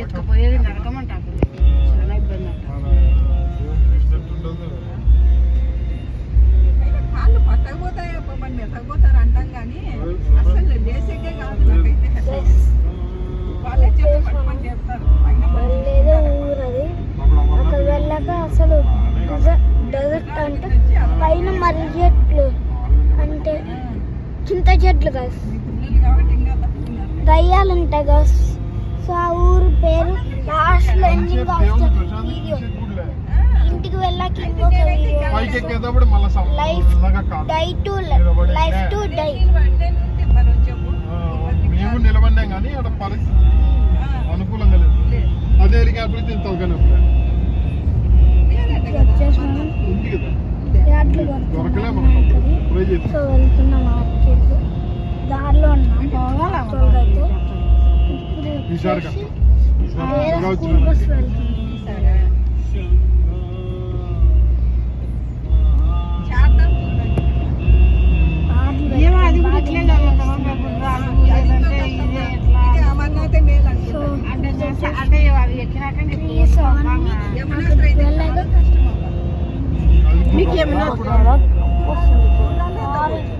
ఎత్తుకుపోయేది నరకమంటారు, చాలా ఇబ్బంది అంటారు. కాళ్ళు పట్టకపోతాయి, మరి మెత్తకపోతారు అంటాం కానీ అసలు బేసిక్గా కాదు. నాకైతే వాళ్ళే చెప్పి పట్టమని చెప్తారు. ఊరది అక్కడ వెళ్ళాక అసలు డెజర్ట్ అంటే పైన మర్రి చెట్లు అంటే చింత చెట్లు కదా, దయ్యాలు ఉంటాయి కదా. సో ఆ ఊరు పేరు లాస్ట్లో ఎండింగ్ వీడియో ఇంటికి వెళ్ళాక ఇంకొక లైఫ్ టు డై మేము నిలబడినాం కానీ అక్కడ పరిస్థితి అనుకూలంగా లేదు. అదే సో వెళ్తున్నాం మార్కెట్, దారిలో ఉన్నాం. స్కూల్ బస్ వెళ్తుంది.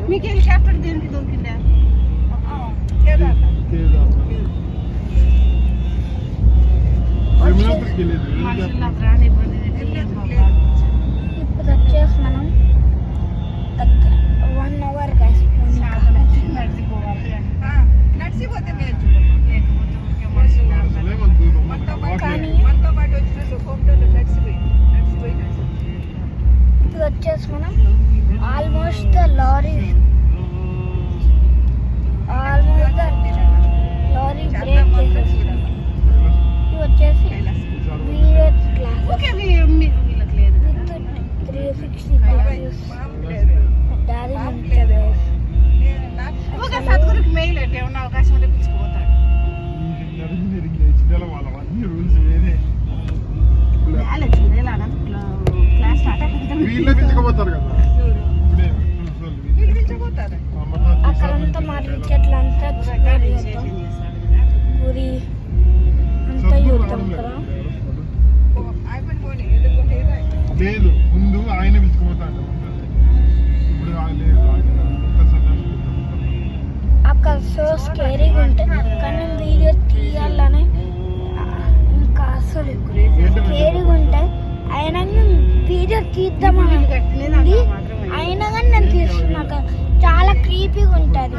మీకు హెలికాప్టర్ దేనికి దొరికిందా? ఇప్పుడు వచ్చేసి మనం 1 hour నడిచిపోతే మేము కానీ ఇప్పుడు వచ్చేసి మనం ఆల్మోస్ట్ లారీ బ్రేక్ చేసేసి ఇది వచ్చేసి వీడియో క్లాస్ విత్ 360 degrees దారి సద్గురికి మెయిల్ అంటే ఉన్న అవకాశం ఉంటే పిలుచుకుపోతాడు. అక్కడంతా మర్రి చెట్లు అంతా గురి అంతా చూద్దాం కదా. లేదు ముందు ఆయన పిలుచుకుపోతాడు. అక్కడ సో స్కేరీగా ఉంటుంది కానీ వీడియో తీయాలని ఇంకా అసలు స్కేరీగా ఉంటాయి. అయినా వీడియో తీద్దామని అయినా కానీ నేను తీస్తున్నాక చాలా క్రీపీగా ఉంటుంది.